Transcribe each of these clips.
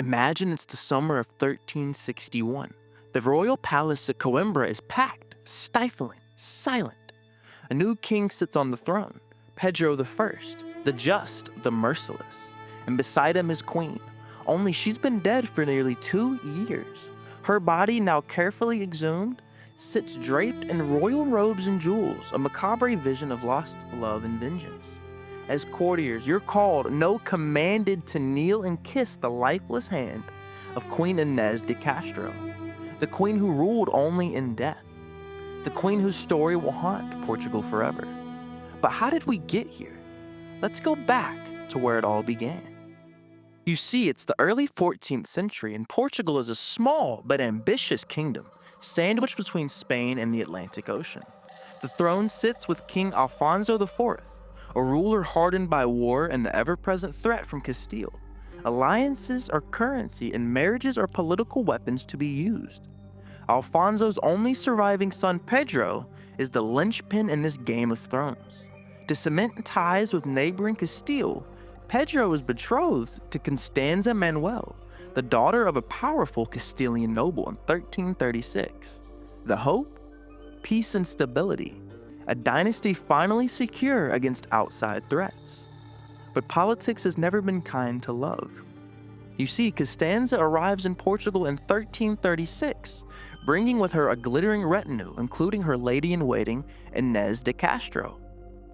Imagine it's the summer of 1361. The royal palace at Coimbra is packed, stifling, silent. A new king sits on the throne, Pedro I, the just, the merciless. And beside him is queen, only she's been dead for nearly 2 years. Her body, now carefully exhumed, sits draped in royal robes and jewels, a macabre vision of lost love and vengeance. As courtiers, you're called, no commanded, to kneel and kiss the lifeless hand of Queen Inês de Castro, the queen who ruled only in death, the queen whose story will haunt Portugal forever. But how did we get here? Let's go back to where it all began. You see, it's the early 14th century, and Portugal is a small but ambitious kingdom, sandwiched between Spain and the Atlantic Ocean. The throne sits with King Alfonso IV, a ruler hardened by war and the ever-present threat from Castile. Alliances are currency, and marriages are political weapons to be used. Alfonso's only surviving son, Pedro, is the linchpin in this game of thrones. To cement ties with neighboring Castile, Pedro is betrothed to Constanza Manuel, the daughter of a powerful Castilian noble, in 1336. The hope? Peace and stability. A dynasty finally secure against outside threats. But politics has never been kind to love. You see, Constanza arrives in Portugal in 1336, bringing with her a glittering retinue, including her lady-in-waiting, Inês de Castro.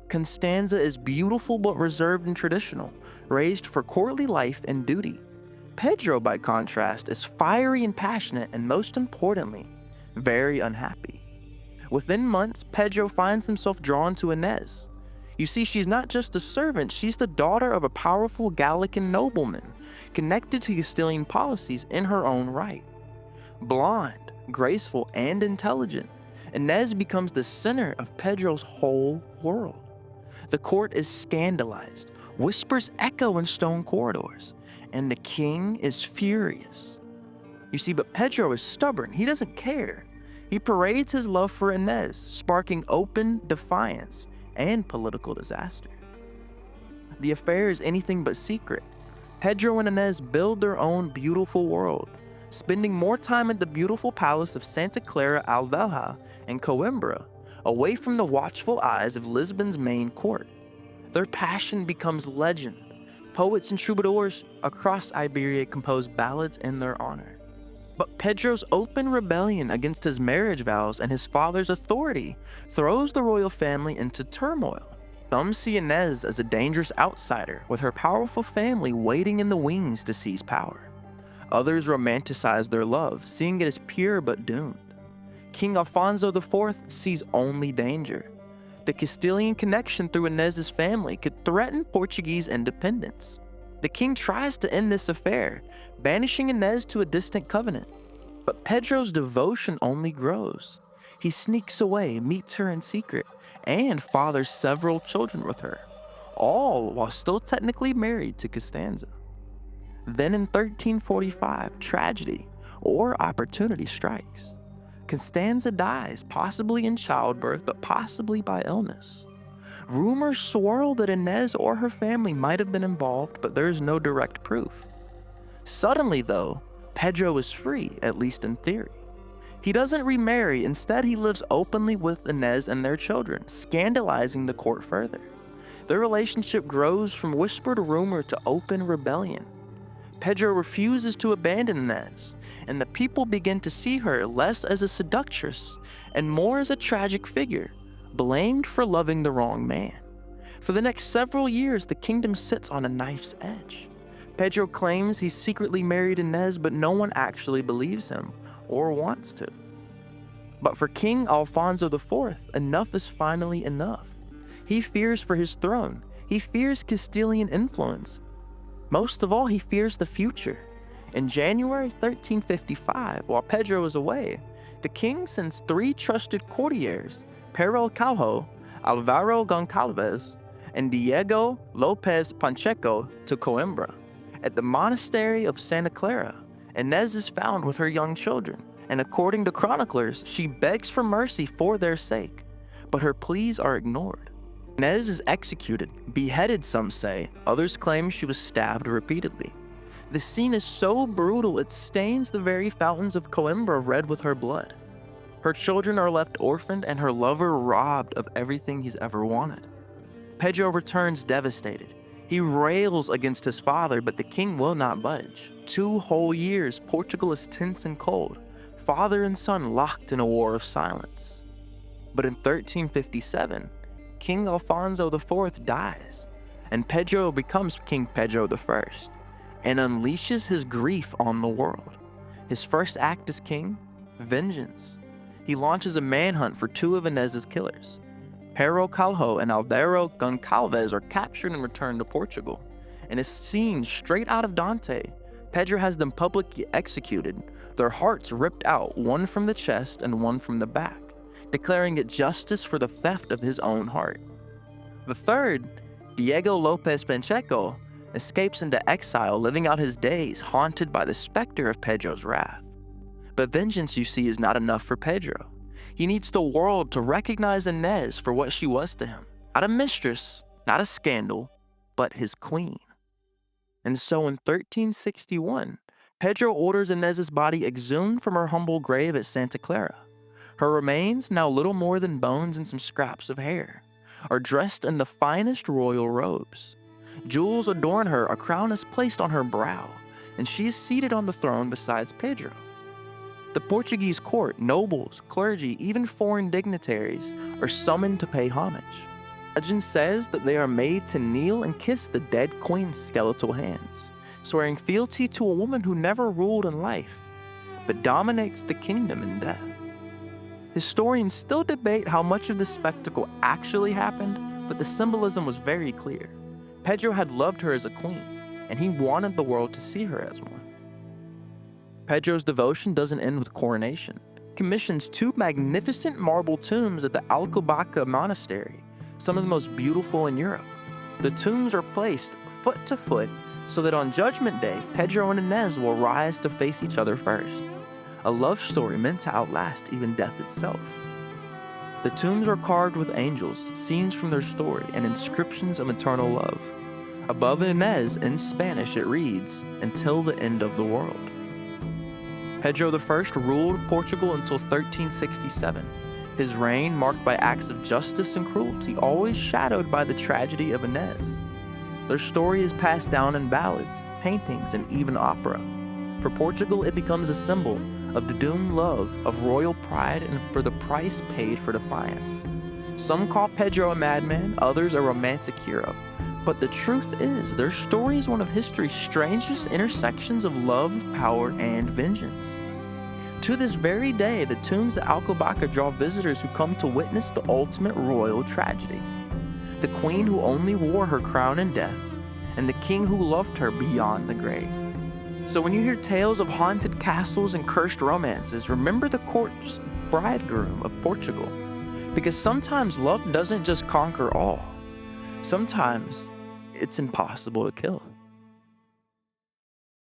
Constanza is beautiful but reserved and traditional, raised for courtly life and duty. Pedro, by contrast, is fiery and passionate, and most importantly, very unhappy. Within months, Pedro finds himself drawn to Inês. You see, she's not just a servant, she's the daughter of a powerful Gallican nobleman, connected to Castilian policies in her own right. Blonde, graceful, and intelligent, Inês becomes the center of Pedro's whole world. The court is scandalized, whispers echo in stone corridors, and the king is furious. You see, but Pedro is stubborn, he doesn't care. He parades his love for Inês, sparking open defiance and political disaster. The affair is anything but secret. Pedro and Inês build their own beautiful world, spending more time at the beautiful palace of Santa Clara Alvelha in Coimbra, away from the watchful eyes of Lisbon's main court. Their passion becomes legend. Poets and troubadours across Iberia compose ballads in their honor. But Pedro's open rebellion against his marriage vows and his father's authority throws the royal family into turmoil. Some see Inês as a dangerous outsider, with her powerful family waiting in the wings to seize power. Others romanticize their love, seeing it as pure but doomed. King Alfonso IV sees only danger. The Castilian connection through Inês's family could threaten Portuguese independence. The king tries to end this affair, banishing Inês to a distant convent. But Pedro's devotion only grows. He sneaks away, meets her in secret, and fathers several children with her, all while still technically married to Constanza. Then in 1345, tragedy or opportunity strikes. Constanza dies, possibly in childbirth, but possibly by illness. Rumors swirl that Inês or her family might have been involved, but there is no direct proof. Suddenly, though, Pedro is free, at least in theory. He doesn't remarry, instead he lives openly with Inês and their children, scandalizing the court further. Their relationship grows from whispered rumor to open rebellion. Pedro refuses to abandon Inês, and the people begin to see her less as a seductress and more as a tragic figure, blamed for loving the wrong man. For the next several years, the kingdom sits on a knife's edge. Pedro claims he's secretly married Inês, but no one actually believes him or wants to. But for King Alfonso IV, enough is finally enough. He fears for his throne. He fears Castilian influence. Most of all, he fears the future. In January 1355, while Pedro is away, the king sends 3 trusted courtiers, Pero Calho, Alvaro Goncalves, and Diego Lopez Pacheco, to Coimbra. At the monastery of Santa Clara, Inês is found with her young children, and according to chroniclers, she begs for mercy for their sake, but her pleas are ignored. Inês is executed, beheaded some say, others claim she was stabbed repeatedly. The scene is so brutal it stains the very fountains of Coimbra red with her blood. Her children are left orphaned and her lover robbed of everything he's ever wanted. Pedro returns devastated. He rails against his father, but the king will not budge. 2 whole years, Portugal is tense and cold, father and son locked in a war of silence. But in 1357, King Alfonso IV dies, and Pedro becomes King Pedro I and unleashes his grief on the world. His first act as king? Vengeance. He launches a manhunt for 2 of Inês's killers. Pero Calho and Alvaro Goncalves are captured and returned to Portugal. In a scene straight out of Dante, Pedro has them publicly executed, their hearts ripped out, one from the chest and one from the back, declaring it justice for the theft of his own heart. The third, Diego Lopez Pacheco, escapes into exile, living out his days haunted by the specter of Pedro's wrath. But vengeance, you see, is not enough for Pedro. He needs the world to recognize Inês for what she was to him. Not a mistress, not a scandal, but his queen. And so in 1361, Pedro orders Inês's body exhumed from her humble grave at Santa Clara. Her remains, now little more than bones and some scraps of hair, are dressed in the finest royal robes. Jewels adorn her, a crown is placed on her brow, and she is seated on the throne besides Pedro. The Portuguese court, nobles, clergy, even foreign dignitaries are summoned to pay homage. Legend says that they are made to kneel and kiss the dead queen's skeletal hands, swearing fealty to a woman who never ruled in life, but dominates the kingdom in death. Historians still debate how much of this spectacle actually happened, but the symbolism was very clear. Pedro had loved her as a queen, and he wanted the world to see her as one. Pedro's devotion doesn't end with coronation. He commissions 2 magnificent marble tombs at the Alcobaça Monastery, some of the most beautiful in Europe. The tombs are placed foot to foot so that on Judgment Day, Pedro and Inês will rise to face each other first. A love story meant to outlast even death itself. The tombs are carved with angels, scenes from their story, and inscriptions of eternal love. Above Inês, in Spanish, it reads, "Until the end of the world." Pedro I ruled Portugal until 1367, his reign marked by acts of justice and cruelty, always shadowed by the tragedy of Inês. Their story is passed down in ballads, paintings, and even opera. For Portugal, it becomes a symbol of the doomed love, of royal pride, and for the price paid for defiance. Some call Pedro a madman, others a romantic hero. But the truth is, their story is one of history's strangest intersections of love, power, and vengeance. To this very day, the tombs at Alcobaça draw visitors who come to witness the ultimate royal tragedy. The queen who only wore her crown in death, and the king who loved her beyond the grave. So when you hear tales of haunted castles and cursed romances, remember the court's bridegroom of Portugal. Because sometimes love doesn't just conquer all. Sometimes it's impossible to kill.